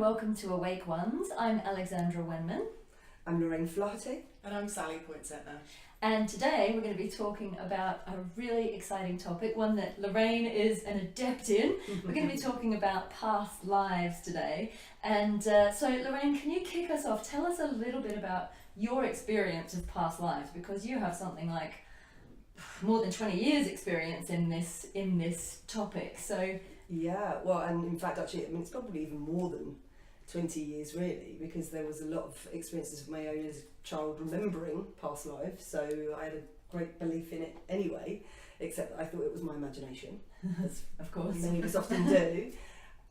welcome to Awake Ones. I'm Alexandra Wenman. I'm Lorraine Flaherty. And I'm Sally Poinsetner. And today we're going to be talking about a really exciting topic, one that Lorraine is an adept in. We're going to be talking about past lives today. And so Lorraine, can you kick us off? Tell us a little bit about your experience of past lives, because you have something like more than 20 years experience in this topic. So yeah, well, and in fact, actually, I mean, it's probably even more than 20 years really, because there was a lot of experiences of my own as a child remembering past lives, so I had a great belief in it anyway, except that I thought it was my imagination, as of course many of us often do.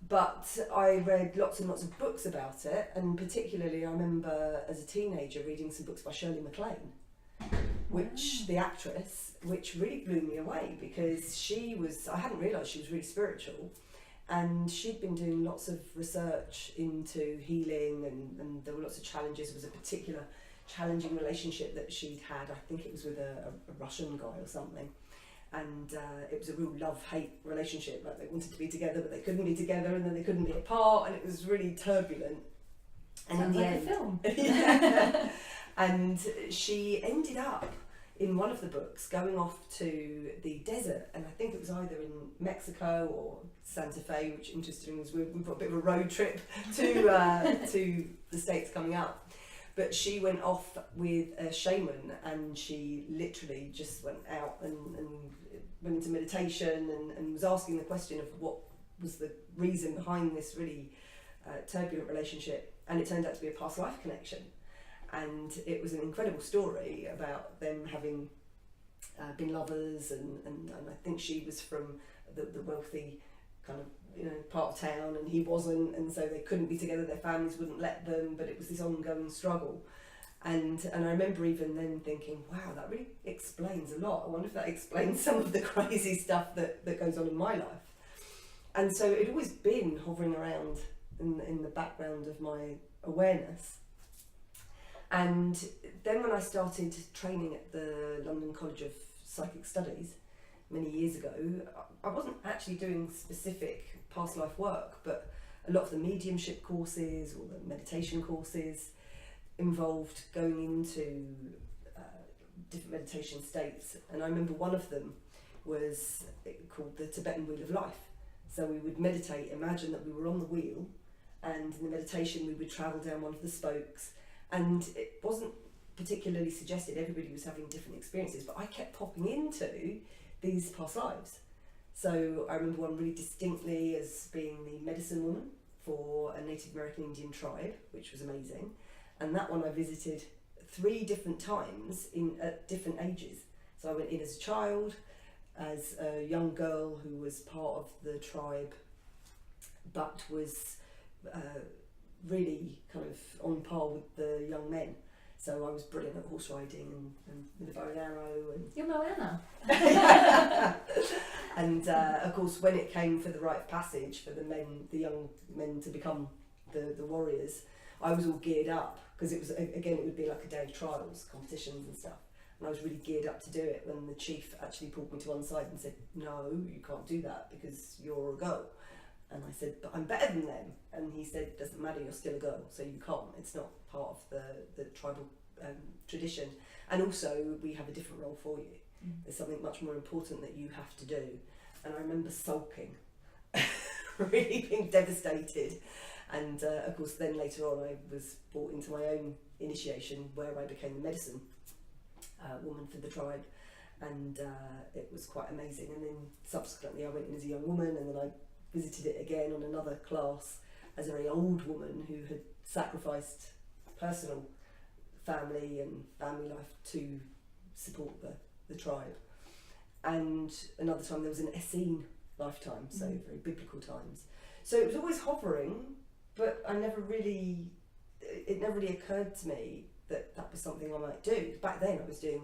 But I read lots and lots of books about it, and particularly I remember as a teenager reading some books by Shirley MacLaine, which the actress, which really blew me away, because I hadn't realised she was really spiritual, and she'd been doing lots of research into healing, and there were lots of challenges. There was a particular challenging relationship that she'd had, I think it was with a Russian guy or something, and it was a real love-hate relationship, like they wanted to be together but they couldn't be together, and then they couldn't be apart, and it was really turbulent. And sounds in the like end, a film. yeah. And she ended up in one of the books going off to the desert, and I think it was either in Mexico or Santa Fe, which interestingly was we've got a bit of a road trip to the States coming up. But she went off with a shaman, and she literally just went out and went into meditation and was asking the question of what was the reason behind this really turbulent relationship, and it turned out to be a past life connection. And it was an incredible story about them having been lovers, and I think she was from the wealthy kind of part of town, and he wasn't, and so they couldn't be together, their families wouldn't let them, but it was this ongoing struggle. And I remember even then thinking, wow, that really explains a lot. I wonder if that explains some of the crazy stuff that goes on in my life. And so it'd always been hovering around in the background of my awareness. And then when I started training at the London College of Psychic Studies many years ago, I wasn't actually doing specific past life work, but a lot of the mediumship courses or the meditation courses involved going into different meditation states. And I remember one of them was called the Tibetan Wheel of Life. So we would meditate, imagine that we were on the wheel, and in the meditation we would travel down one of the spokes. And it wasn't particularly suggested, everybody was having different experiences, but I kept popping into these past lives. So I remember one really distinctly as being the medicine woman for a Native American Indian tribe, which was amazing. And that one I visited 3 different times at different ages. So I went in as a child, as a young girl who was part of the tribe, but was really kind of on par with the young men. So I was brilliant at horse riding and with a bow and arrow. And You're Moana. And of course, when it came for the rite of passage for the young men to become the warriors, I was all geared up, because it was, again, it would be like a day of trials, competitions and stuff. And I was really geared up to do it when the chief actually pulled me to one side and said, no, you can't do that because you're a girl. And I said, but I'm better than them. And he said, doesn't matter, you're still a girl, so you can't. It's not part of the tribal tradition. And also, we have a different role for you. There's something much more important that you have to do. And I remember sulking, really being devastated. And of course, then later on, I was brought into my own initiation, where I became the medicine woman for the tribe. And it was quite amazing. And then subsequently, I went in as a young woman, and then I visited it again on another class as a very old woman who had sacrificed personal family and family life to support the tribe. And another time there was an Essene lifetime, so very biblical times. So it was always hovering, but it never really occurred to me that was something I might do. Back then I was doing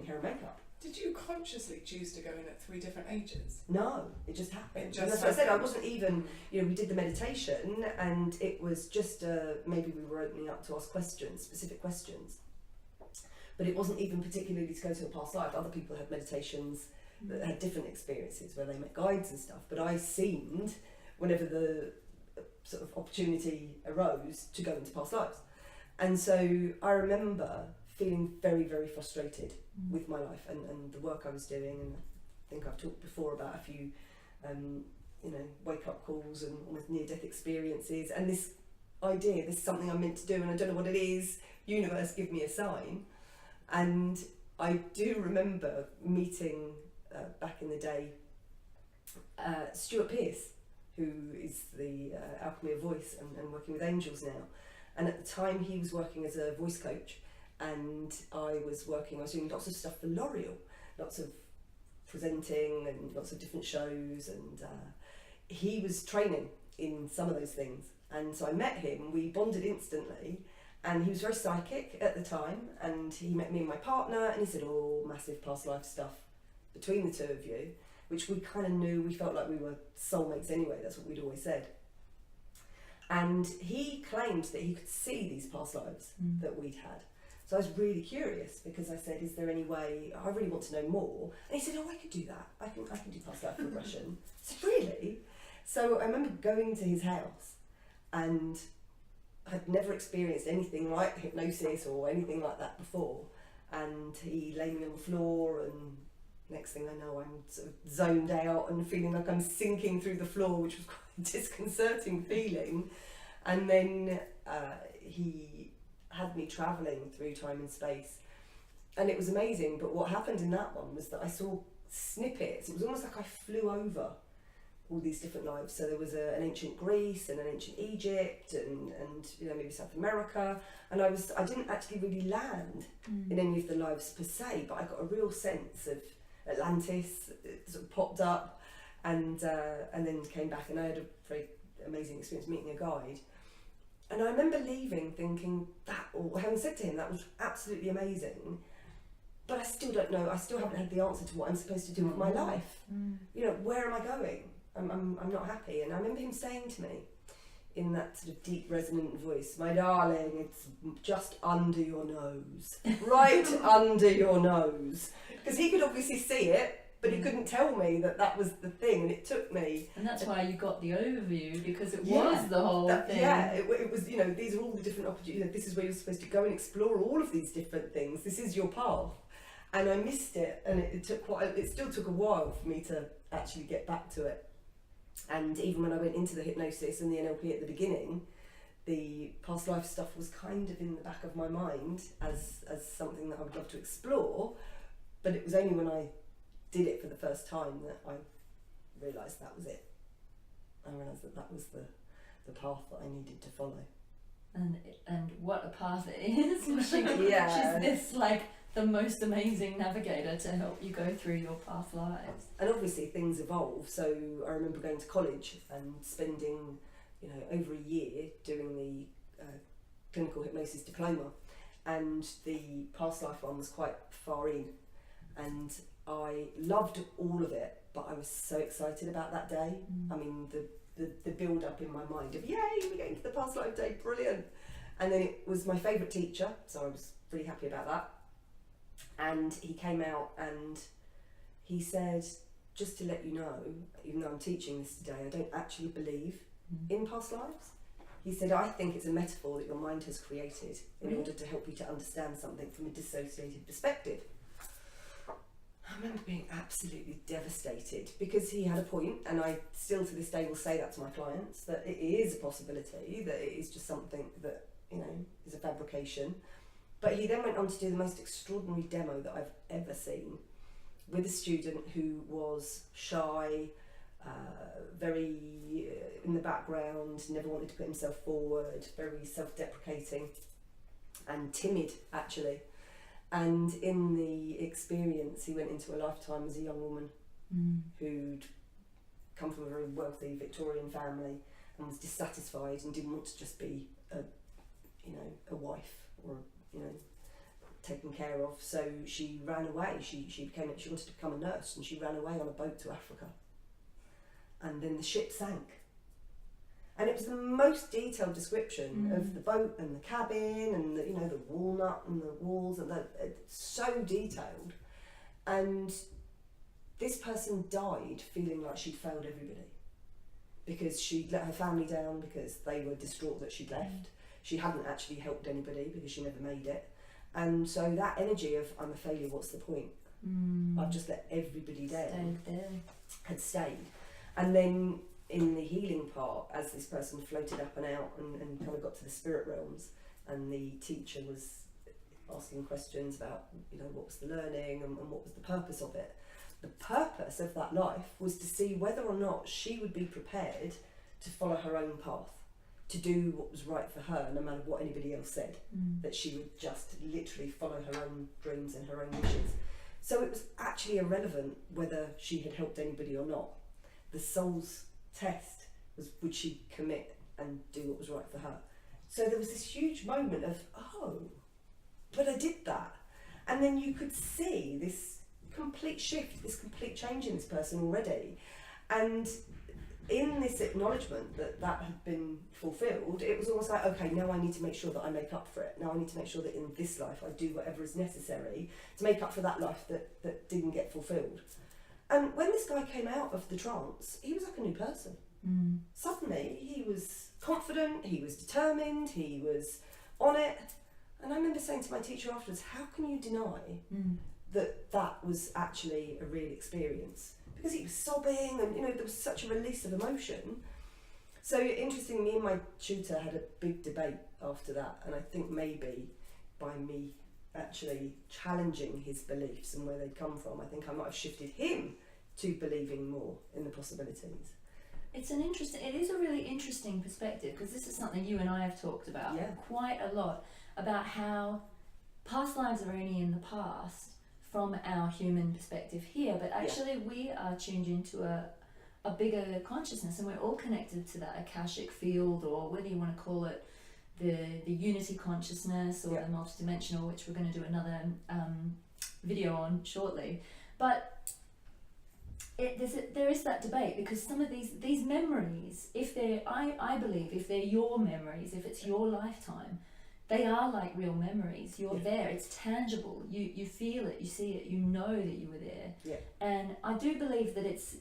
hair and makeup. Did you consciously choose to go in at 3 different ages? No, it just happened. It just That's what I said. I wasn't even, we did the meditation, and it was just maybe we were opening up to ask questions, specific questions. But it wasn't even particularly to go to a past life. Other people had meditations that had different experiences where they met guides and stuff. But I seemed, whenever the sort of opportunity arose to go into past lives. And so I remember feeling very, very frustrated with my life and the work I was doing. And I think I've talked before about a few, wake-up calls and almost near-death experiences. And this idea, this is something I'm meant to do and I don't know what it is, universe, give me a sign. And I do remember meeting, back in the day, Stuart Pearce, who is the Alchemy of Voice and working with angels now. And at the time he was working as a voice coach, and I was doing lots of stuff for L'Oreal, lots of presenting and lots of different shows, and he was training in some of those things. And so I met him, we bonded instantly, and he was very psychic at the time, and he met me and my partner, and he said, oh, massive past life stuff between the two of you, which we kind of knew, we felt like we were soulmates anyway, that's what we'd always said. And he claimed that he could see these past lives that we'd had. So I was really curious, because I said, is there any way, I really want to know more. And he said, oh, I could do that. I can do past life regression. I said, really? So I remember going to his house, and I'd never experienced anything like hypnosis or anything like that before. And he laid me on the floor, and next thing I know, I'm sort of zoned out and feeling like I'm sinking through the floor, which was quite a disconcerting feeling. And then he had me travelling through time and space, and it was amazing. But what happened in that one was that I saw snippets. It was almost like I flew over all these different lives. So there was an ancient Greece and an ancient Egypt and maybe South America, and I didn't actually really land in any of the lives per se, but I got a real sense of Atlantis. It sort of popped up, and then came back, and I had a very amazing experience meeting a guide. And I remember leaving thinking that, or having said to him, that was absolutely amazing, but I still don't know, I still haven't had the answer to what I'm supposed to do with my life. Where am I going? I'm not happy. And I remember him saying to me in that sort of deep resonant voice, my darling, it's just under your nose, right under your nose. Because he could obviously see it, but he couldn't tell me that was the thing, and it took me. And that's why you got the overview, because it was the whole thing. Yeah, it was, these are all the different opportunities. This is where you're supposed to go and explore all of these different things. This is your path. And I missed it, and it still took a while for me to actually get back to it. And even when I went into the hypnosis and the NLP at the beginning, the past life stuff was kind of in the back of my mind as something that I would love to explore. But it was only when I did it for the first time that I realised that was it. I realised that was the path that I needed to follow. And what a path it is. Yeah. She's this like the most amazing navigator to help you go through your past lives. And obviously things evolve. So I remember going to college and spending, over a year doing the clinical hypnosis diploma, and the past life one was quite far in, and I loved all of it, but I was so excited about that day. I mean, the build up in my mind of, yay, we're going to the past life day, brilliant. And then it was my favourite teacher, so I was really happy about that. And he came out and he said, just to let you know, even though I'm teaching this today, I don't actually believe in past lives. He said, I think it's a metaphor that your mind has created in order to help you to understand something from a dissociated perspective. I remember being absolutely devastated, because he had a point, and I still to this day will say that to my clients, that it is a possibility, that it is just something that, is a fabrication. But he then went on to do the most extraordinary demo that I've ever seen, with a student who was shy, very in the background, never wanted to put himself forward, very self-deprecating and timid actually. And in the experience, he went into a lifetime as a young woman who'd come from a very wealthy Victorian family and was dissatisfied and didn't want to just be a wife or taken care of. So she ran away. She wanted to become a nurse, and she ran away on a boat to Africa. And then the ship sank. And it was the most detailed description of the boat and the cabin and the walnut and the walls, and so detailed. And this person died feeling like she'd failed everybody. because she'd let her family down because they were distraught that she'd left. She hadn't actually helped anybody because she never made it. And so that energy of, I'm a failure, what's the point? I've just let everybody down, had stayed. And then in the healing part, as this person floated up and out and kind of got to the spirit realms, and the teacher was asking questions about, you know, what was the learning and what was the purpose of it. The purpose of that life was to see whether or not she would be prepared to follow her own path, to do what was right for her, no matter what anybody else said, that she would just literally follow her own dreams and her own wishes. So it was actually irrelevant whether she had helped anybody or not. The soul's test was, would she commit and do what was right for her? So there was this huge moment of, oh, but I did that. And then you could see this complete shift, this complete change in this person already. And in this acknowledgement that that had been fulfilled, it was almost like, okay, now I need to make sure that I make up for it. Now I need to make sure that in this life I do whatever is necessary to make up for that life that didn't get fulfilled. And when this guy came out of the trance, he was like a new person. Suddenly he was confident, he was determined, he was on it. And I remember saying to my teacher afterwards, how can you deny that that was actually a real experience? Because he was sobbing and, you know, there was such a release of emotion. So interestingly, me and my tutor had a big debate after that, and I think maybe by me actually challenging his beliefs and where they'd come from, I think I might have shifted him to believing more in the possibilities. It is a really interesting perspective, because this is something you and I have talked about quite a lot, about how past lives are only in the past from our human perspective here, but actually we are tuned into a bigger consciousness, and we're all connected to that Akashic field, or whether you want to call it the unity consciousness or the multidimensional, which we're going to do another video on shortly. But there is that debate, because some of these memories, if they're, I believe, if they're your memories, if it's your lifetime, they are like real memories. You're there, it's tangible, you feel it, you see it, you know that you were there. And I do believe that it's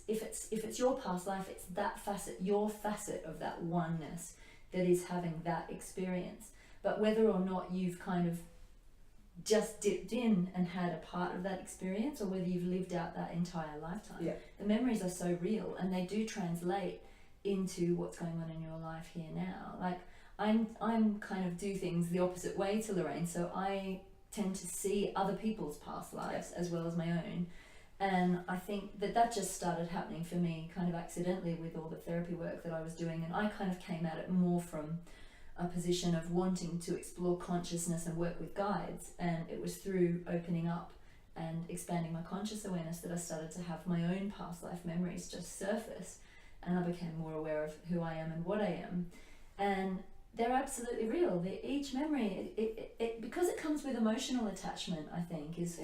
if it's your past life, it's that facet, your facet of that oneness that is having that experience. But whether or not you've kind of just dipped in and had a part of that experience, or whether you've lived out that entire lifetime, the memories are so real, and they do translate into what's going on in your life here now. Like I'm kind of do things the opposite way to Lorraine, so I tend to see other people's past lives as well as my own, and I think that just started happening for me kind of accidentally with all the therapy work that I was doing, and I kind of came at it more from a position of wanting to explore consciousness and work with guides, and it was through opening up and expanding my conscious awareness that I started to have my own past life memories just surface, and I became more aware of who I am and what I am, and they're absolutely real. Each memory, it because it comes with emotional attachment, I think, is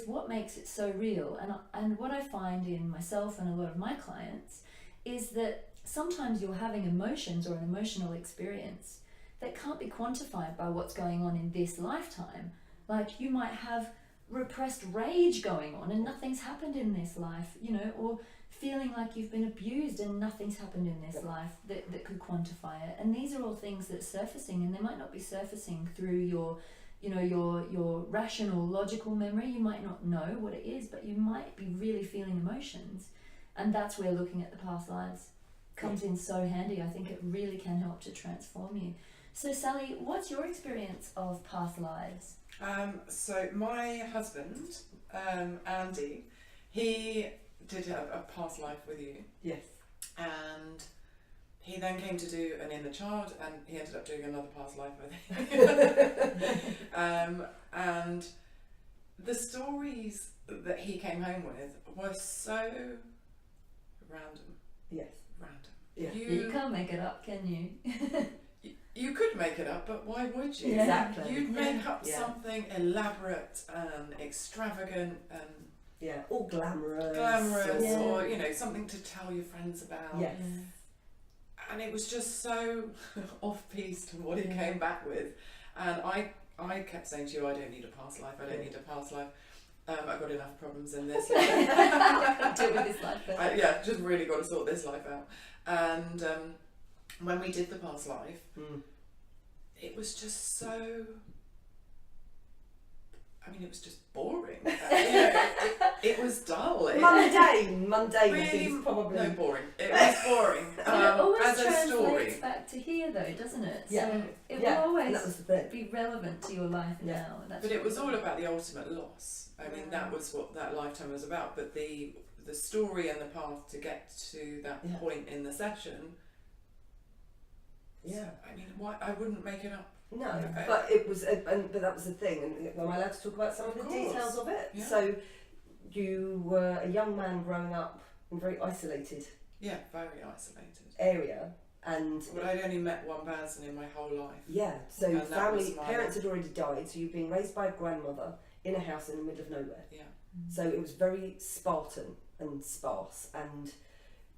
what makes it so real. And what I find in myself and a lot of my clients is that sometimes you're having emotions or an emotional experience that can't be quantified by what's going on in this lifetime. Like you might have repressed rage going on and nothing's happened in this life, you know, or feeling like you've been abused and nothing's happened in this life that could quantify it. And these are all things that are surfacing, and they might not be surfacing through your, you know, your rational, logical memory. You might not know what it is, but you might be really feeling emotions. And that's where looking at the past lives comes in so handy. I think it really can help to transform you. So Sally, what's your experience of past lives? So my husband, Andy, he did a past life with you. Yes. And he then came to do an inner child, and he ended up doing another past life with you. And the stories that he came home with were so random. Yes. Random. Yeah. You can't make it up, can you? You could make it up, but why would you? Exactly. You'd make up something elaborate and extravagant and all glamorous, or you know, something to tell your friends about. Yes. And it was just so off-piste to what he came back with. And I kept saying to you, I don't need a past life, I don't need a past life. I've got enough problems in this life. Deal with this life first. Yeah, just really got to sort this life out. And when we did the past life, it was just so... I mean, it was just boring. It was dull. Mundane Really, is probably... No, boring. It was boring. It always as a story. translates back to here, though, doesn't it? Yeah. So it will And always that was the thing. be relevant to your life now. And that's But it was all really about the ultimate loss. I mean, that was what that lifetime was about. But the story and the path to get to that point in the session. Yeah. I mean, why I wouldn't make it up. No, but it was, but that was the thing. And am I allowed to talk about some of the details of it? Yeah. So, you were a young man growing up in a very isolated Very isolated area, and Well, I'd only met one person in my whole life. so And that was parents had already died, so you've been raised by a grandmother in a house in the middle of nowhere. Yeah. So it was very Spartan and sparse, and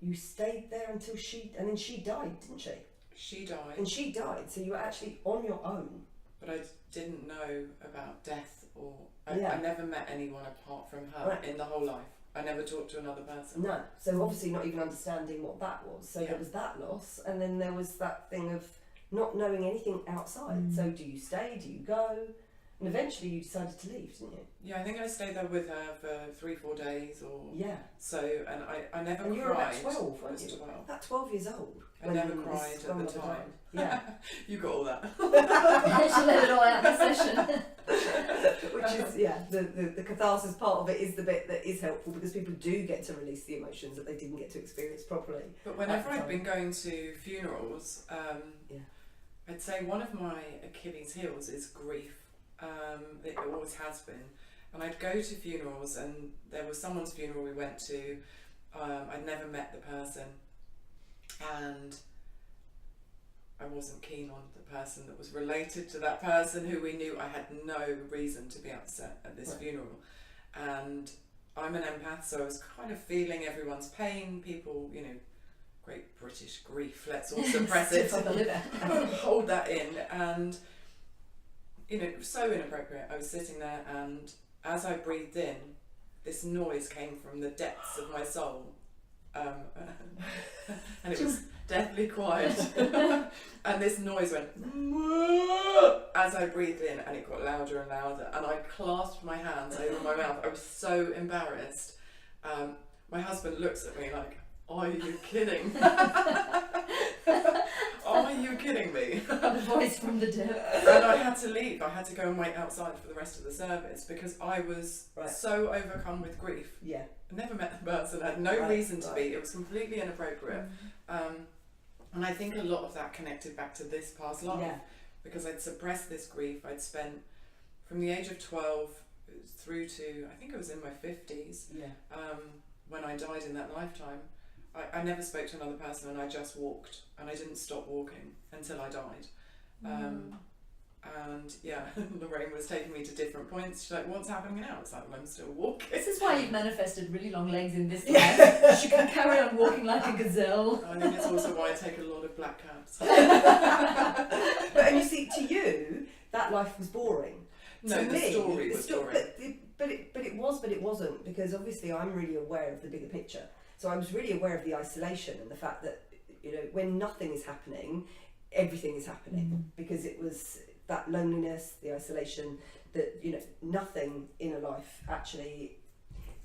you stayed there until then she died, didn't she? She died. And she died, so you were actually on your own. But I didn't know about death I never met anyone apart from her in the whole life. I never talked to another person. No, so obviously not even understanding what that was. So there was that loss, and then there was that thing of not knowing anything outside. So do you stay? Do you go? And eventually you decided to leave, didn't you? Yeah, I think I stayed there with her for 3-4 days or so, and I never cried. And you were about 12, weren't I was you? 12. About 12 years old. I never cried at the grandmother time. died. Yeah. You got all that. She let it all out in the session. Which is, the catharsis part of it is the bit that is helpful, because people do get to release the emotions that they didn't get to experience properly. But whenever I've been going to funerals, I'd say one of my Achilles heels is grief. It always has been. And I'd go to funerals, and there was someone's funeral we went to. I'd never met the person, and I wasn't keen on the person that was related to that person who we knew. I had no reason to be upset at this funeral. And I'm an empath, so I was kind of feeling everyone's pain. People, great British grief, let's all suppress it. Hold that in. And, it was so inappropriate. I was sitting there, and as I breathed in, this noise came from the depths of my soul. And it was deathly quiet. And this noise went as I breathed in, and it got louder and louder, and I clasped my hands over my mouth. I was so embarrassed. My husband looks at me like, are you kidding? Are you kidding me? The voice from the dead. And I had to leave. I had to go and wait outside for the rest of the service because I was so overcome with grief. Yeah. I never met the person, I had no reason to be. It was completely inappropriate. And I think a lot of that connected back to this past life because I'd suppressed this grief. I'd spent from the age of 12 through to, I think I was in my 50s when I died in that lifetime. I never spoke to another person, and I just walked, and I didn't stop walking until I died. And Lorraine was taking me to different points. She's like, what's happening now? It's like, well, I'm still walking. This is why you've manifested really long legs in this life. She can carry on walking like a gazelle. I think it's also why I take a lot of black cabs. And you see, to you, that life was boring. No, to the me, story was boring. But it wasn't, because obviously I'm really aware of the bigger picture. So I was really aware of the isolation and the fact that, when nothing is happening, everything is happening. Because it was that loneliness, the isolation, that, nothing in a life actually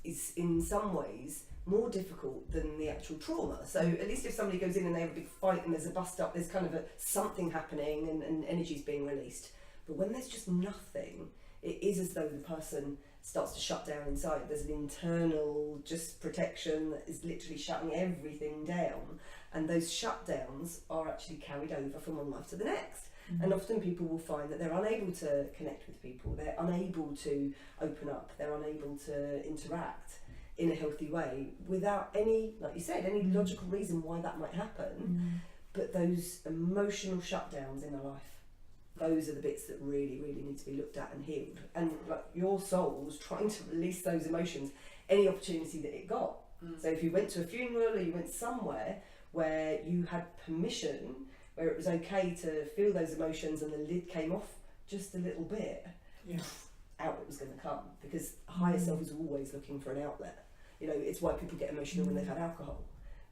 is in some ways more difficult than the actual trauma. So at least if somebody goes in and they have a big fight and there's a bust up, there's kind of something happening and energy's being released. But when there's just nothing, it is as though the person starts to shut down inside. There's an internal just protection that is literally shutting everything down, and those shutdowns are actually carried over from one life to the next. And often people will find that they're unable to connect with people, they're unable to open up, they're unable to interact in a healthy way without any, like you said, any logical reason why that might happen. But those emotional shutdowns in a life, those are the bits that really, really need to be looked at and healed. And like your soul was trying to release those emotions any opportunity that it got. So if you went to a funeral or you went somewhere where you had permission, where it was okay to feel those emotions and the lid came off just a little bit, outlet was going to come, because higher self is always looking for an outlet. You know, it's why people get emotional when they've had alcohol,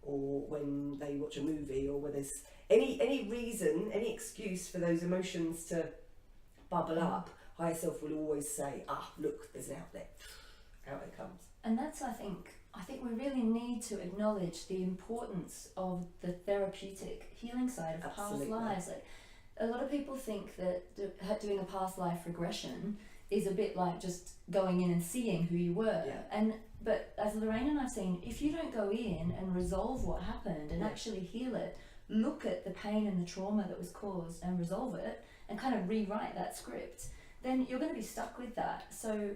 or when they watch a movie, or when there's any reason, any excuse for those emotions to bubble up. Higher self will always say, look, there's an outlet. Out it comes. And that's, I think we really need to acknowledge the importance of the therapeutic healing side of Absolutely. past lives. Like, a lot of people think that doing a past life regression is a bit like just going in and seeing who you were. Yeah. But as Lorraine and I've seen, if you don't go in and resolve what happened and actually heal it, look at the pain and the trauma that was caused and resolve it, and kind of rewrite that script, then you're going to be stuck with that. So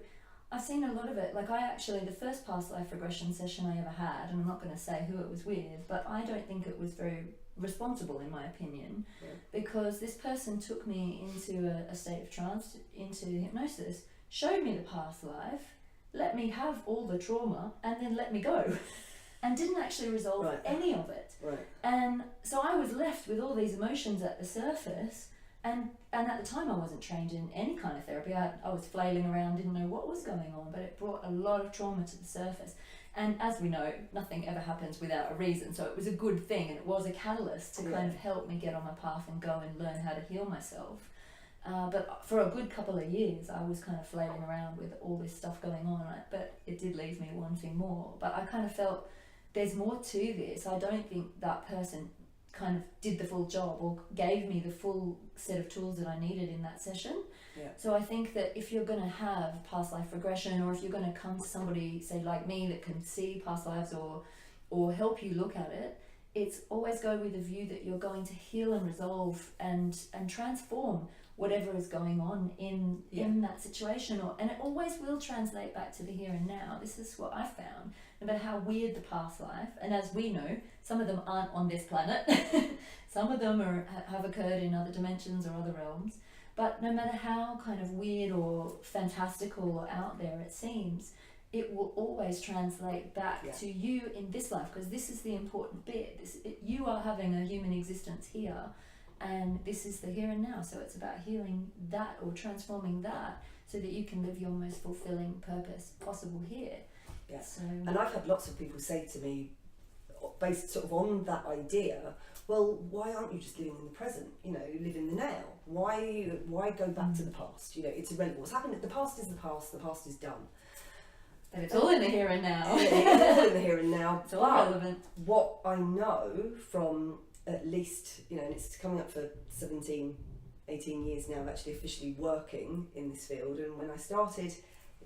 I've seen a lot of it. Like, the first past life regression session I ever had, and I'm not going to say who it was with, but I don't think it was very responsible, in my opinion, because this person took me into a state of trance, into hypnosis, showed me the past life, let me have all the trauma, and then let me go, and didn't actually resolve any of it. And so I was left with all these emotions at the surface. And at the time I wasn't trained in any kind of therapy. I was flailing around, didn't know what was going on, but it brought a lot of trauma to the surface. And as we know, nothing ever happens without a reason, so it was a good thing, and it was a catalyst to kind of help me get on my path and go and learn how to heal myself. But for a good couple of years I was kind of flailing around with all this stuff going on, but it did leave me wanting more. But I kind of felt there's more to this. I don't think that person kind of did the full job or gave me the full set of tools that I needed in that session. So I think that if you're going to have past life regression, or if you're going to come to somebody, say like me, that can see past lives or help you look at it, it's always go with the view that you're going to heal and resolve and transform whatever is going on in that situation, and it always will translate back to the here and now. This is what I've found. No matter how weird the past life, and as we know, some of them aren't on this planet, some of them have occurred in other dimensions or other realms, but no matter how kind of weird or fantastical or out there it seems, it will always translate back to you in this life, because this is the important bit. You are having a human existence here, and this is the here and now, so it's about healing that or transforming that so that you can live your most fulfilling purpose possible here. So, and I've had lots of people say to me, based sort of on that idea, well, why aren't you just living in the present? You know, live in the now. Why go back to the past? You know, it's irrelevant. What's happened, the past is the past is done. But it's all in the here and now. It's all in the here and now. It's all relevant. What I know from at least, you know, and it's coming up for 17, 18 years now of actually officially working in this field, and when I started,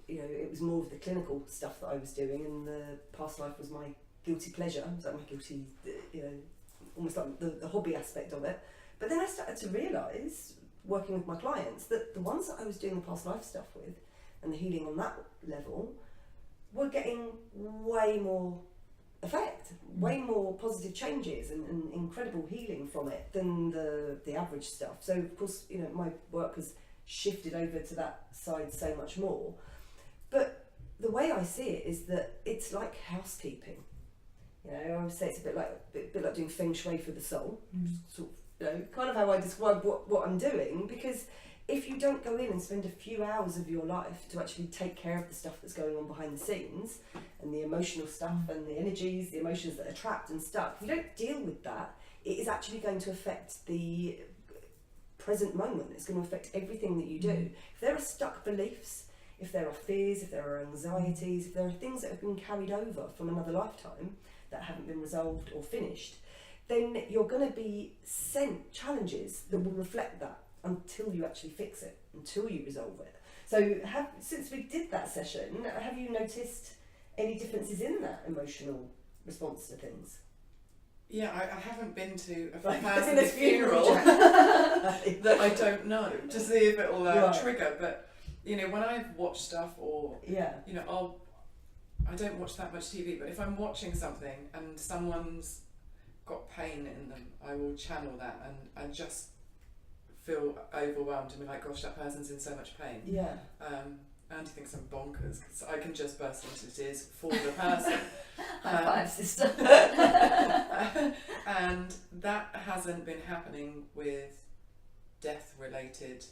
you know, it was more of the clinical stuff that I was doing, and the past life was my guilty pleasure. It was like my guilty, you know, almost like the hobby aspect of it. But then I started to realise, working with my clients, that the ones that I was doing the past life stuff with, and the healing on that level, were getting way more effect, way more positive changes and incredible healing from it than the average stuff. So of course, you know, my work has shifted over to that side so much more. But the way I see it is that it's like housekeeping. You know, I would say it's a bit like doing feng shui for the soul. Sort of, you know, kind of how I describe what I'm doing, because if you don't go in and spend a few hours of your life to actually take care of the stuff that's going on behind the scenes, and the emotional stuff and the energies, the emotions that are trapped and stuck, if you don't deal with that, it is actually going to affect the present moment. It's going to affect everything that you do. If there are stuck beliefs, if there are fears, if there are anxieties, if there are things that have been carried over from another lifetime that haven't been resolved or finished, then you're going to be sent challenges that will reflect that until you actually fix it, until you resolve it. So since we did that session, have you noticed any differences in that emotional response to things? Yeah, I haven't been to a Like, person's funeral that I don't know to see if it will trigger. But you know, when I've watched stuff, or you know, I don't watch that much TV, but if I'm watching something and someone's got pain in them, I will channel that, and I just feel overwhelmed and be like, gosh, that person's in so much pain. Andy thinks I'm bonkers because I can just burst into tears for the person. High five, sister. And that hasn't been happening with death-related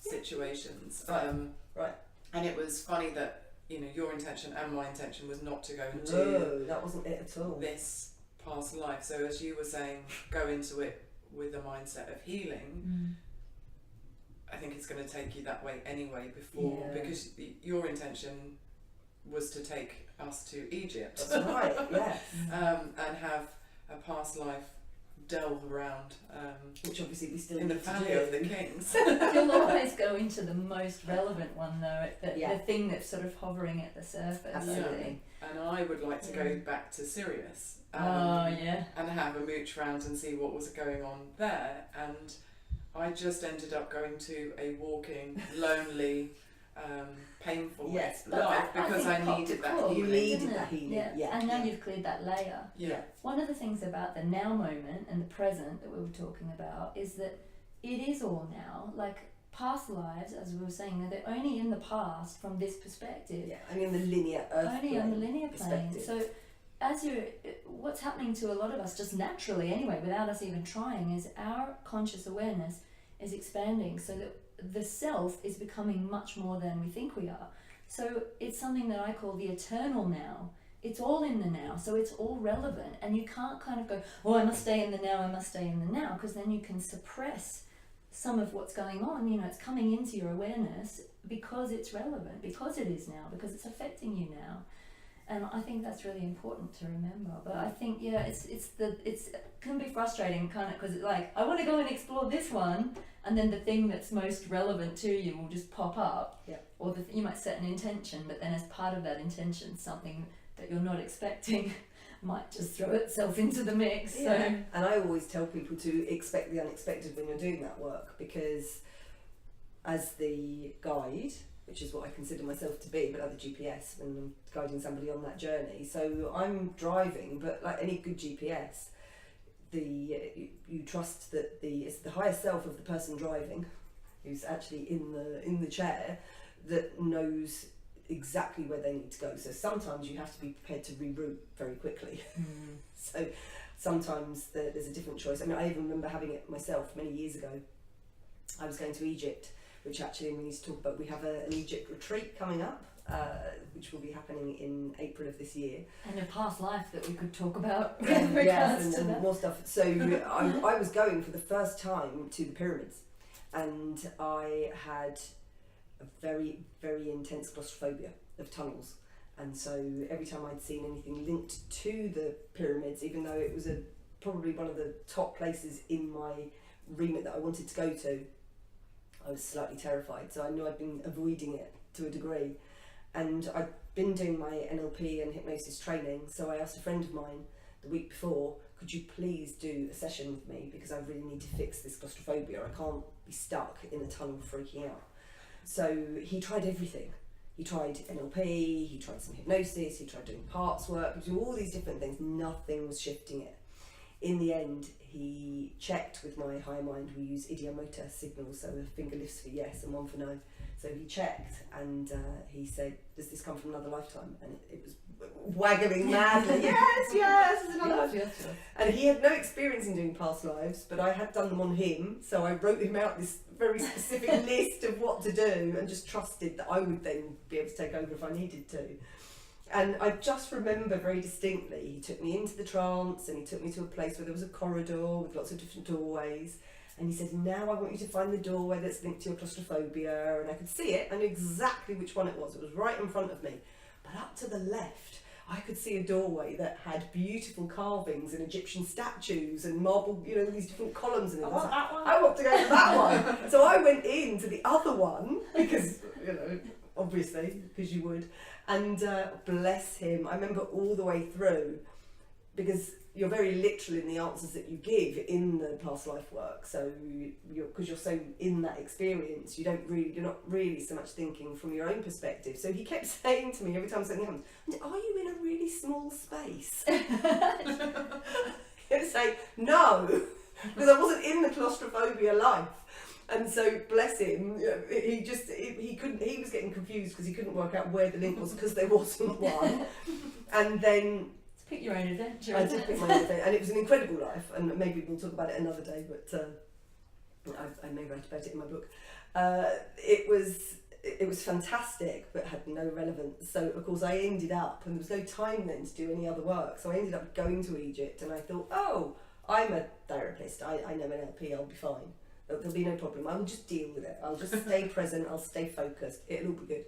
situations. Right. And it was funny that, you know, your intention and my intention was not to go and do No, that wasn't it at all. this past life. So as you were saying, go into it with a mindset of healing. I think it's going to take you that way anyway because your intention was to take us to Egypt. That's right, yes. And have a past life delve around, which obviously we still in the need to Valley do. of the Kings. You'll always go into the most relevant one though, the thing that's sort of hovering at the surface. Absolutely. And I would like to go back to Sirius and have a mooch round and see what was going on there. And I just ended up going to a walking, lonely, painful life because I needed that healing. You needed that healing. And now you've cleared that layer. Yeah. One of the things about the now moment and the present that we were talking about is that it is all now. Like past lives, as we were saying, they're only in the past from this perspective. Yeah, only on the linear earth only on the linear plane. perspective. So what's happening to a lot of us just naturally anyway, without us even trying, is our conscious awareness is expanding so that the self is becoming much more than we think we are. So it's something that I call the eternal now. It's all in the now, so it's all relevant, and you can't kind of go, oh, I must stay in the now, I must stay in the now, because then you can suppress some of what's going on. You know, it's coming into your awareness because it's relevant, because it is now, because it's affecting you now. And I think that's really important to remember. But I think it can be frustrating, kind of, because it's like I want to go and explore this one, and then the thing that's most relevant to you will just pop up. Yeah. Or you might set an intention, but then as part of that intention, something that you're not expecting might just throw itself into the mix. Yeah. So. And I always tell people to expect the unexpected when you're doing that work, because as the guide, which is what I consider myself to be, but like the GPS when I'm guiding somebody on that journey. So I'm driving, but like any good GPS, you trust that it's the higher self of the person driving, who's actually in the chair, that knows exactly where they need to go. So sometimes you have to be prepared to reroute very quickly. So sometimes there's a different choice. I mean, I even remember having it myself many years ago. I was going to Egypt, which actually we need to talk about. We have an Egypt retreat coming up, which will be happening in April of this year. And a past life that we could talk about. Yes, and more stuff. So I was going for the first time to the pyramids, and I had a very, very intense claustrophobia of tunnels. And so every time I'd seen anything linked to the pyramids, even though it was probably one of the top places in my remit that I wanted to go to, I was slightly terrified. So I knew I'd been avoiding it to a degree. And I'd been doing my NLP and hypnosis training, so I asked a friend of mine the week before, could you please do a session with me, because I really need to fix this claustrophobia. I can't be stuck in a tunnel freaking out. So he tried everything. He tried NLP, he tried some hypnosis, he tried doing parts work, he was doing all these different things. Nothing was shifting it. In the end, he checked with my higher mind. We use ideomotor signals, so a finger lifts for yes and one for no. So he checked, and he said, does this come from another lifetime? And it was waggling madly. yes, it's another life. Yes. And he had no experience in doing past lives, but I had done them on him, so I wrote him out this very specific list of what to do, and just trusted that I would then be able to take over if I needed to. And I just remember very distinctly, he took me into the trance, and he took me to a place where there was a corridor with lots of different doorways. And he said, now I want you to find the doorway that's linked to your claustrophobia. And I could see it. I knew exactly which one it was. It was right in front of me. But up to the left, I could see a doorway that had beautiful carvings and Egyptian statues and marble, these different columns in it. I want that one. I want to go to that one. So I went into the other one because, obviously, because you would. And bless him, I remember all the way through, because you're very literal in the answers that you give in the past life work. So because you're so in that experience, you're not really so much thinking from your own perspective. So he kept saying to me every time something happened, are you in a really small space? He'd say, no, because I wasn't in the claustrophobia life. And so bless him, he was getting confused because he couldn't work out where the link was, because there wasn't one. And then pick your own adventure. I did pick my own adventure, and it was an incredible life, and maybe we'll talk about it another day, but I may write about it in my book. It was it was fantastic, but had no relevance. So of course I ended up, and there was no time then to do any other work. So I ended up going to Egypt, and I thought, oh, I'm a therapist. I know NLP. I'll be fine. There'll be no problem. I'll just deal with it. I'll just stay present. I'll stay focused. It'll all be good.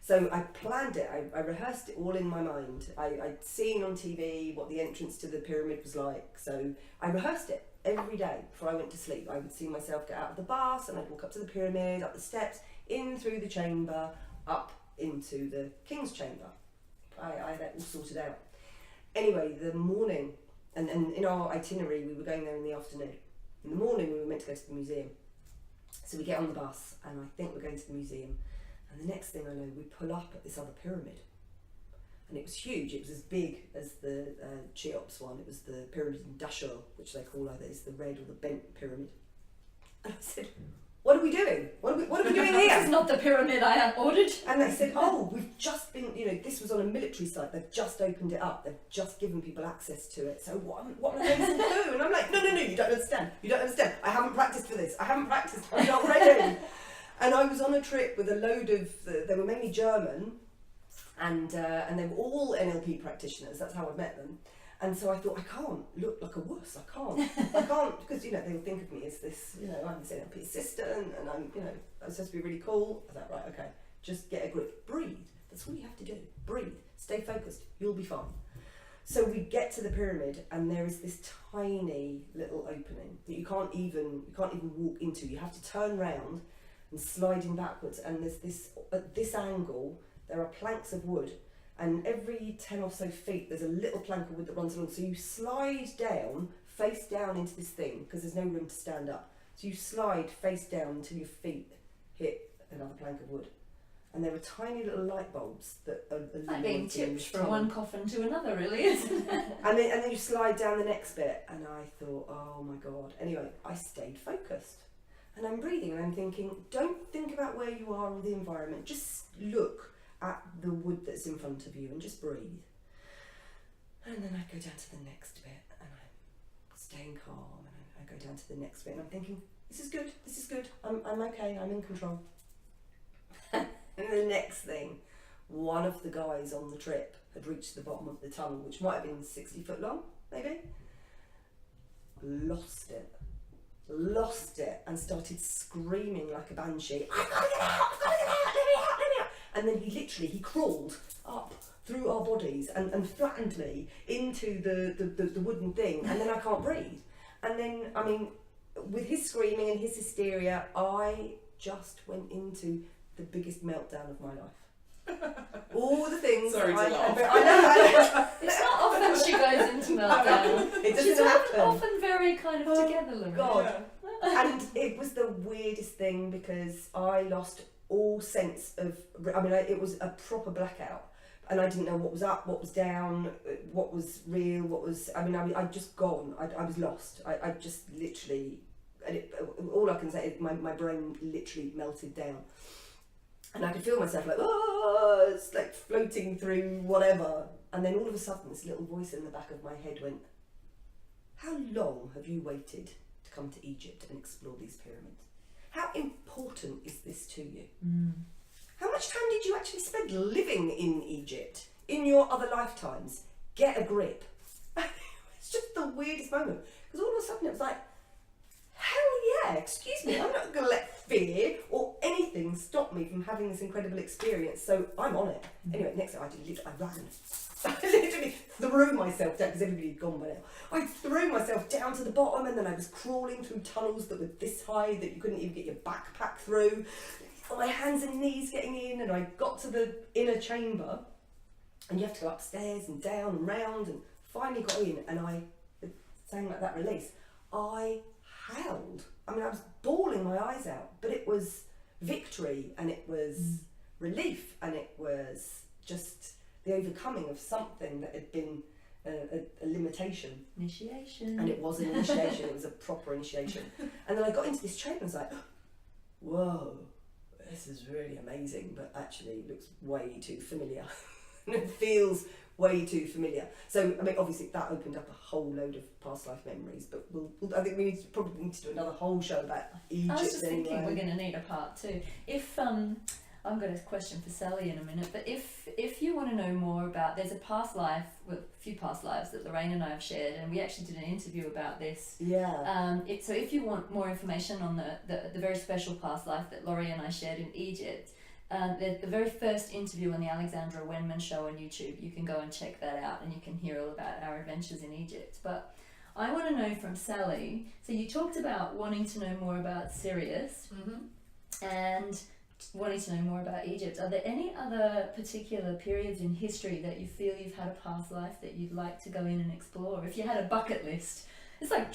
So I planned it. I rehearsed it all in my mind. I'd seen on TV what the entrance to the pyramid was like. So I rehearsed it every day before I went to sleep. I would see myself get out of the bus, and I'd walk up to the pyramid, up the steps, in through the chamber, up into the king's chamber. I had that all sorted out. Anyway, the morning, and in our itinerary we were going there in the afternoon. In the morning we were meant to go to the museum. So we get on the bus, and I think we're going to the museum, and the next thing I know we pull up at this other pyramid. And it was huge. It was as big as the Cheops one. It was the pyramid in Dashur, which they call either is the red or the bent pyramid. And I said, what are we doing? What are we doing here? This is not the pyramid I have ordered. And they said, oh, we've just been, this was on a military site. They've just opened it up. They've just given people access to it. So what am I going to do? And I'm like, no, you don't understand. You don't understand. I haven't practiced for this. I haven't practiced. I'm not ready. And I was on a trip with a load of, they were mainly German, and they were all NLP practitioners. That's how I met them. And so I thought, I can't look like a wuss. I can't, because they will think of me as this, I'm this NLP assistant, and I'm supposed to be really cool. I thought, right, okay, just get a grip, breathe. That's all you have to do. Breathe, stay focused. You'll be fine. So we get to the pyramid, and there is this tiny little opening that you can't even walk into. You have to turn round and slide in backwards. And there's this, at this angle, there are planks of wood. And every 10 or so feet there's a little plank of wood that runs along. So you slide down, face down into this thing, because there's no room to stand up. So you slide face down until your feet hit another plank of wood. And there are tiny little light bulbs that are like being tipped from one coffin to another, really, isn't it? and then you slide down the next bit, and I thought, oh my God. Anyway, I stayed focused. And I'm breathing, and I'm thinking, don't think about where you are or the environment. Just look at the wood that's in front of you and just breathe. And then I go down to the next bit, and I'm staying calm, and I go down to the next bit, and I'm thinking, this is good, I'm okay, I'm in control. And the next thing, one of the guys on the trip had reached the bottom of the tunnel, which might have been 60 foot long, maybe. Lost it, and started screaming like a banshee, I've got to get out, let me out. And then he crawled up through our bodies and flattened me into the wooden thing, and then I can't breathe. And then, with his screaming and his hysteria, I just went into the biggest meltdown of my life. All the things Sorry to laugh. I know. It's not often she goes into meltdown. It She's doesn't happen. often very kind of together, Lorraine. God. And it was the weirdest thing, because I lost all sense of, it was a proper blackout, and I didn't know what was up, what was down, what was real, I'd just gone. I was lost. I just literally, all I can say is my brain literally melted down, and I could feel myself like, oh, it's like floating through whatever. And then all of a sudden this little voice in the back of my head went, how long have you waited to come to Egypt and explore these pyramids? How important is this to you? How much time did you actually spend living in Egypt in your other lifetimes? Get a grip. It's just the weirdest moment, because all of a sudden it was like, hell yeah, excuse me, I'm not going to let fear or anything stop me from having this incredible experience, so I'm on it. Anyway, next thing I ran. I literally threw myself down, because everybody had gone by now. I threw myself down to the bottom, and then I was crawling through tunnels that were this high that you couldn't even get your backpack through. On my hands and knees getting in, and I got to the inner chamber, and you have to go upstairs and down and round, and finally got in, and I sang like that release. I howled. I was bawling my eyes out, but it was victory, and it was relief, and it was just the overcoming of something that had been a limitation. Initiation. And it was an initiation. It was a proper initiation. And then I got into this chamber and I was like, whoa, this is really amazing, but actually it looks way too familiar. And it feels way too familiar. So, obviously that opened up a whole load of past life memories, but I think we probably need to do another whole show about Egypt. I was just thinking we're going to need a part 2. If I've got a question for Sally in a minute, but if you want to know more about, there's a past life, well, a few past lives that Lorraine and I have shared, and we actually did an interview about this. Yeah. So if you want more information on the very special past life that Laurie and I shared in Egypt, the very first interview on the Alexandra Wenman show on YouTube, you can go and check that out, and you can hear all about our adventures in Egypt. But I want to know from Sally, so you talked about wanting to know more about Sirius, and wanting to know more about Egypt. Are there any other particular periods in history that you feel you've had a past life that you'd like to go in and explore? If you had a bucket list, it's like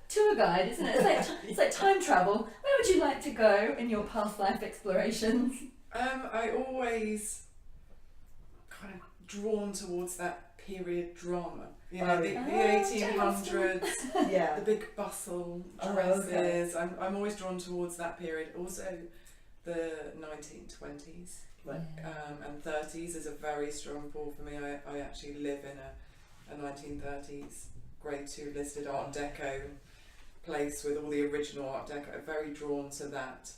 tour guide, isn't it? It's like time travel. Where would you like to go in your past life explorations? I always kind of drawn towards that period drama. You know, the 1800s, Yeah. the big bustle, Oh, dresses. okay. I'm always drawn towards that period. Also, the 1920s and 30s is a very strong pull for me. I actually live in a 1930s grade 2 listed Art Deco place with all the original Art Deco. I'm very drawn to that.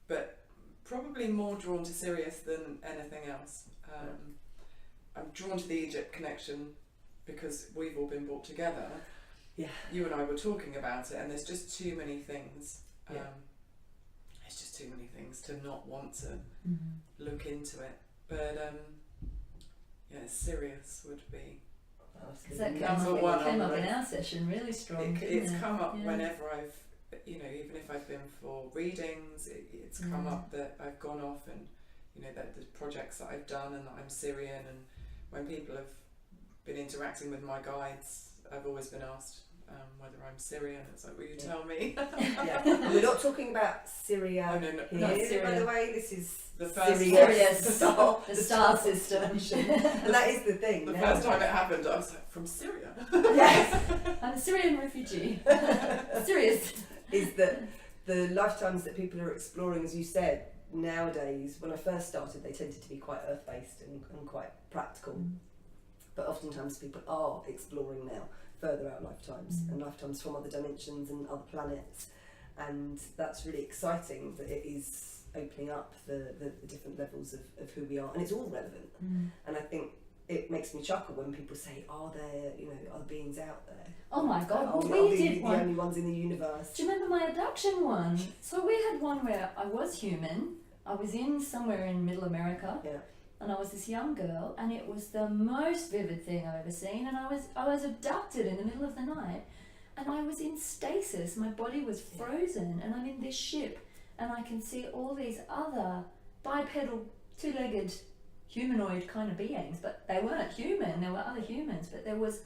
But probably more drawn to Sirius than anything else. I'm drawn to the Egypt connection because we've all been brought together. Yeah. You and I were talking about it, and there's just too many things. There's just too many things to not want to look into it. But Sirius would be. Because that came up in our session really strong. It's come up whenever I've, even if I've been for readings, it's come up that I've gone off and, that the projects that I've done and that I'm Syrian, and when people have been interacting with my guides, I've always been asked whether I'm Syrian. It's like, will you tell me? We're not talking about Syria No, here, not Syria. by the way. This is the first Sirius, the star system. and that is the thing. The first time it happened, I was like, from Syria? Yes. I'm a Syrian refugee. Sirius. Is that the lifetimes that people are exploring, as you said, nowadays, when I first started, they tended to be quite earth-based and quite practical. But oftentimes people are exploring now further out lifetimes and lifetimes from other dimensions and other planets, and that's really exciting that it is opening up the different levels of who we are, and it's all relevant. And I think it makes me chuckle when people say, are there other beings out there? Oh my God, Are well, we the did one. only ones in the universe? Do you remember my abduction one? So we had one where I was human. I was in somewhere in Middle America. Yeah. And I was this young girl, and it was the most vivid thing I've ever seen. And I was abducted in the middle of the night, and I was in stasis. My body was frozen, and I'm in this ship, and I can see all these other bipedal, two-legged, humanoid kind of beings, but they weren't human. There were other humans, but it was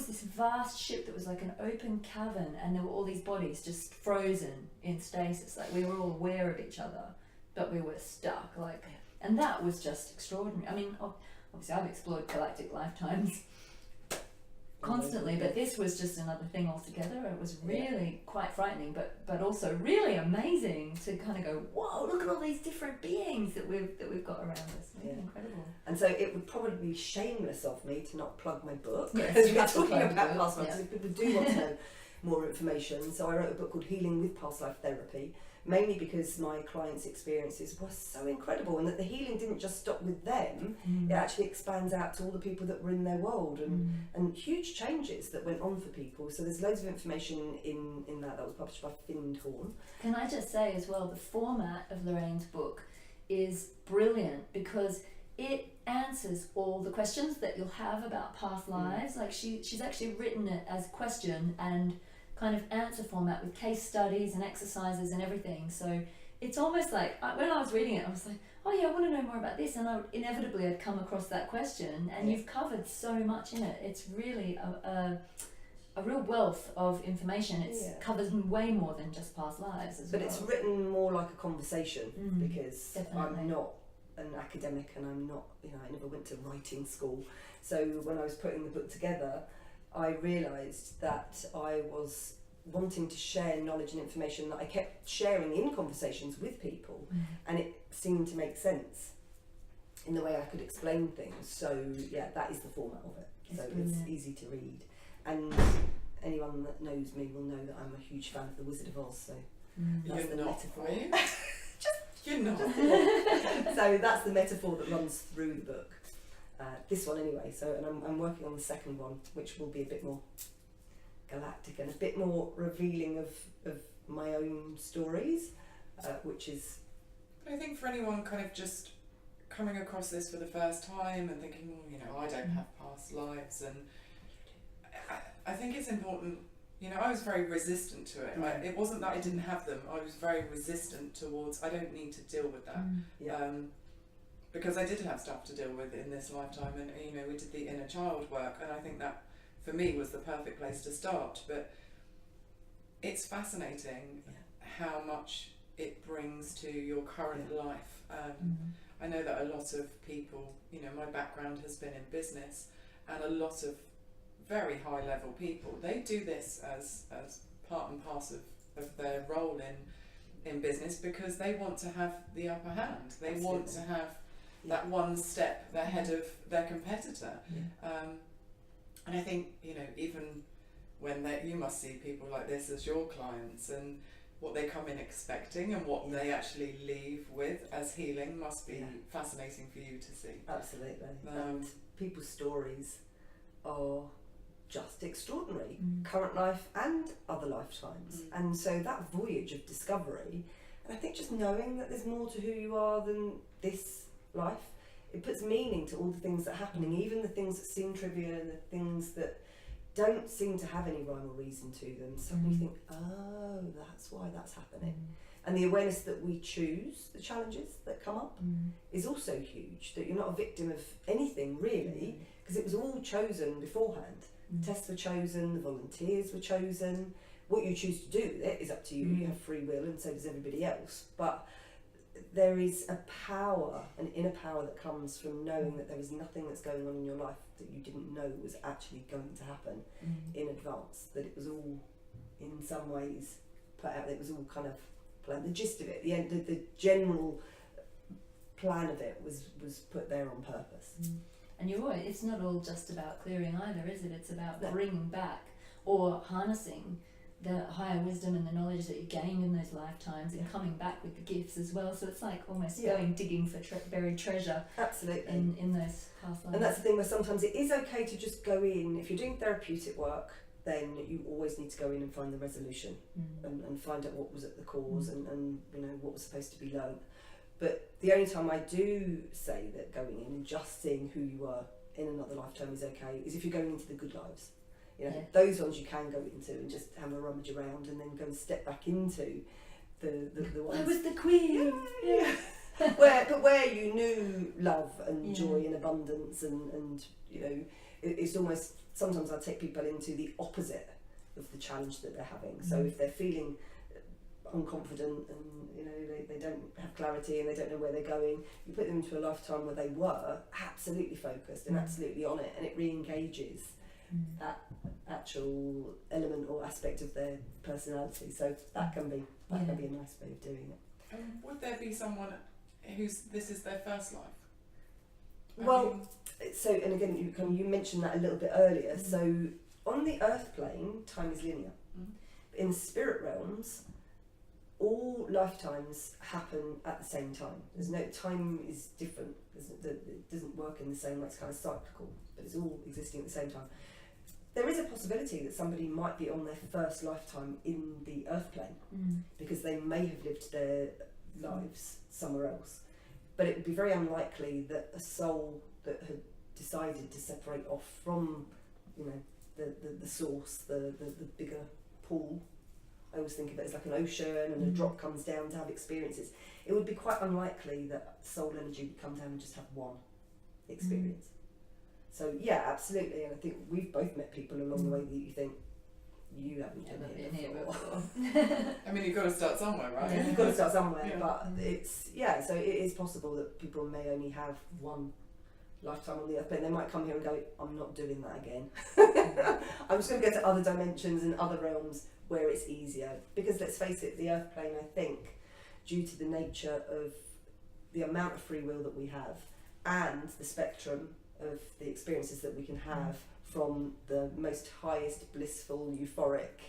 this vast ship that was like an open cavern, and there were all these bodies just frozen in stasis. Like, we were all aware of each other, but we were stuck. And that was just extraordinary. I mean, obviously I've explored galactic lifetimes constantly, but this was just another thing altogether. It was really quite frightening, but also really amazing to kind of go, whoa, look at all these different beings that we've got around us. Really incredible. And so it would probably be shameless of me to not plug my book, Yes, because you we're have to talking plug about your past book, lives. If people do want to know more information, so I wrote a book called Healing with Past Life Therapy, mainly because my clients' experiences were so incredible, and that the healing didn't just stop with them, it actually expands out to all the people that were in their world, and huge changes that went on for people. So there's loads of information in that was published by Findhorn. Can I just say as well, the format of Lorraine's book is brilliant because it answers all the questions that you'll have about past lives. Like she's actually written it as question and kind of answer format with case studies and exercises and everything. So it's almost like when I was reading it, I was like, oh yeah, I want to know more about this, and inevitably I'd come across that question, and you've covered so much in it. It's really a real wealth of information. It covers way more than just past lives as well. But it's written more like a conversation, because Definitely. I'm not an academic, and I'm not, I never went to writing school. So when I was putting the book together, I realised that I was wanting to share knowledge and information that I kept sharing in conversations with people, and it seemed to make sense in the way I could explain things. So yeah, that is the format of it. It's easy to read, and anyone that knows me will know that I'm a huge fan of The Wizard of Oz. So that's the You're not, metaphor. are you? You're not. So that's the metaphor that runs through the book. This one anyway. So, and I'm working on the second one, which will be a bit more galactic and a bit more revealing of my own stories, which is. But I think for anyone kind of just coming across this for the first time and thinking, well, you know, I don't have past lives, and I think it's important. You know, I was very resistant to it. It wasn't that I didn't have them. I was very resistant towards. I don't need to deal with that. Because I did have stuff to deal with in this lifetime, and you know, we did the inner child work, and I think that for me was the perfect place to start. But it's fascinating how much it brings to your current life. I know that a lot of people, you know, my background has been in business, and a lot of very high level people, they do this as part and parcel of their role in business, because they want to have the upper hand. They Absolutely. Want to have that one step ahead of their competitor. And I think, you know, even when you must see people like this as your clients, and what they come in expecting and what they actually leave with as healing must be fascinating for you to see. Absolutely. And people's stories are just extraordinary, current life and other lifetimes. And so that voyage of discovery, and I think just knowing that there's more to who you are than this life, it puts meaning to all the things that are happening, even the things that seem trivial and the things that don't seem to have any rhyme or reason to them. Suddenly you think, oh, that's why that's happening. And the awareness that we choose the challenges that come up is also huge, that you're not a victim of anything really, because it was all chosen beforehand. The tests were chosen, the volunteers were chosen. What you choose to do with it is up to you. You have free will, and so does everybody else. But there is a power, an inner power that comes from knowing that there is nothing that's going on in your life that you didn't know was actually going to happen in advance, that it was all in some ways put out, it was all kind of planned. The gist of it, the general plan of it was put there on purpose. And you're right, it's not all just about clearing either, is it? It's about bringing back or harnessing the higher wisdom and the knowledge that you gained in those lifetimes and coming back with the gifts as well. So it's like almost going digging for buried treasure. Absolutely. In those past lives. And that's the thing where sometimes it is okay to just go in. If you're doing therapeutic work, then you always need to go in and find the resolution and find out what was at the cause and you know what was supposed to be learned. But the only time I do say that going in and just seeing who you were in another lifetime is okay is if you're going into the good lives. You know, those ones you can go into and just have a rummage around and then go and step back into the ones. I was the queen. where you knew love and joy and abundance and you know, it's almost, sometimes I take people into the opposite of the challenge that they're having. So if they're feeling unconfident and you know they don't have clarity and they don't know where they're going, you put them into a lifetime where they were absolutely focused and absolutely on it, and it re-engages that actual element or aspect of their personality. So that can be a nice way of doing it. Would there be someone this is their first life? Well, so, and again, you mentioned that a little bit earlier. So on the earth plane, time is linear. In the spirit realms, all lifetimes happen at the same time. There's no time is different. It doesn't work in the same way. It's kind of cyclical, but it's all existing at the same time. There is a possibility that somebody might be on their first lifetime in the earth plane because they may have lived their lives somewhere else. But it would be very unlikely that a soul that had decided to separate off from, you know, the source, the bigger pool. I always think of it as like an ocean and a drop comes down to have experiences. It would be quite unlikely that soul energy would come down and just have one experience. So yeah, absolutely, and I think we've both met people along the way that you think, you haven't been here before. I mean, you've got to start somewhere, right? Yeah, you've got to start somewhere, but it's, so it is possible that people may only have one lifetime on the earth plane. They might come here and go, I'm not doing that again. I'm just going to go to other dimensions and other realms where it's easier. Because let's face it, the earth plane, I think, due to the nature of the amount of free will that we have and the spectrum of the experiences that we can have from the most highest blissful, euphoric,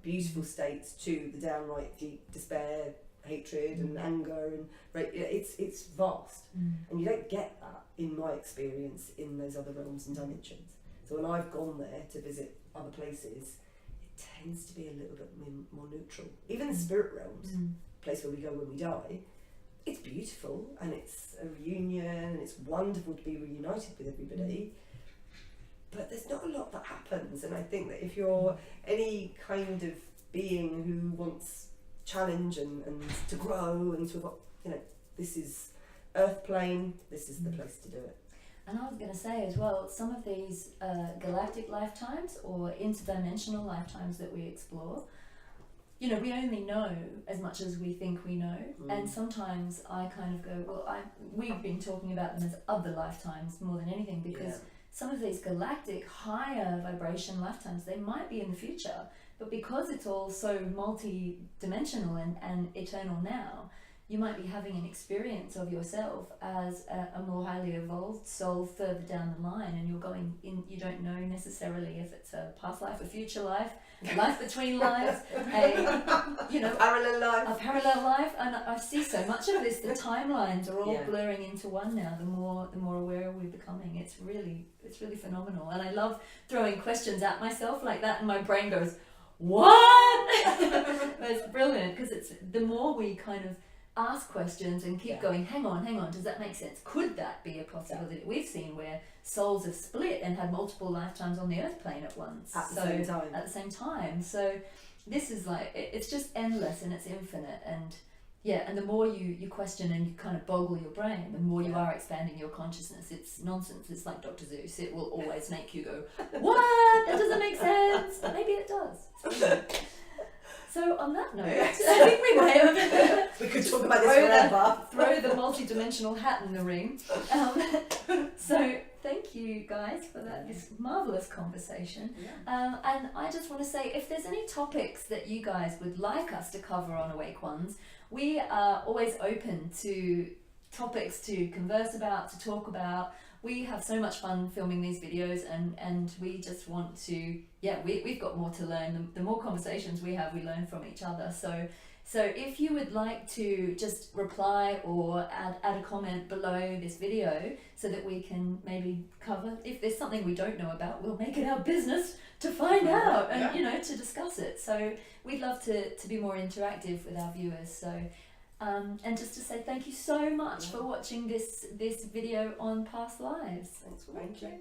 beautiful states to the downright deep despair, hatred and anger, and it's vast, and you don't get that in my experience in those other realms and dimensions. So when I've gone there to visit other places, it tends to be a little bit more neutral. Even the spirit realms, place where we go when we die, it's beautiful and it's a reunion and it's wonderful to be reunited with everybody, but there's not a lot that happens. And I think that if you're any kind of being who wants challenge and to grow and to, this is earth plane, this is the place to do it. And I was going to say as well, some of these galactic lifetimes or interdimensional lifetimes that we explore, we only know as much as we think we know. And sometimes I kind of go, we've been talking about them as other lifetimes more than anything, because some of these galactic higher vibration lifetimes, they might be in the future, but because it's all so multi-dimensional and eternal now, you might be having an experience of yourself as a more highly evolved soul further down the line, and you're going in, you don't know necessarily if it's a past life, a future life, life between lives, a parallel life. And I see so much of this, the timelines are all blurring into one now, the more aware we're becoming. It's really phenomenal. And I love throwing questions at myself like that, and my brain goes, what? It's brilliant, because it's the more we kind of ask questions and keep going, hang on, does that make sense? Could that be a possibility? We've seen where souls have split and had multiple lifetimes on the earth plane at once. At the same time. So this is like, it's just endless and it's infinite. And and the more you question and you kind of boggle your brain, the more you are expanding your consciousness. It's nonsense. It's like Dr. Zeus. It will always make you go, what? That doesn't make sense. But maybe it does. So on that note, I think we may have... we could talk about this forever. Throw the multi-dimensional hat in the ring. So thank you guys for this marvellous conversation. And I just want to say, if there's any topics that you guys would like us to cover on Awake Ones, we are always open to topics to converse about, to talk about. We have so much fun filming these videos, and we just want to, we've got more to learn. The more conversations we have, we learn from each other. So if you would like to just reply or add a comment below this video so that we can maybe cover, if there's something we don't know about, we'll make it our business to find out and, to discuss it. So we'd love to be more interactive with our viewers. So and just to say thank you so much for watching this video on Past Lives. Thanks for watching.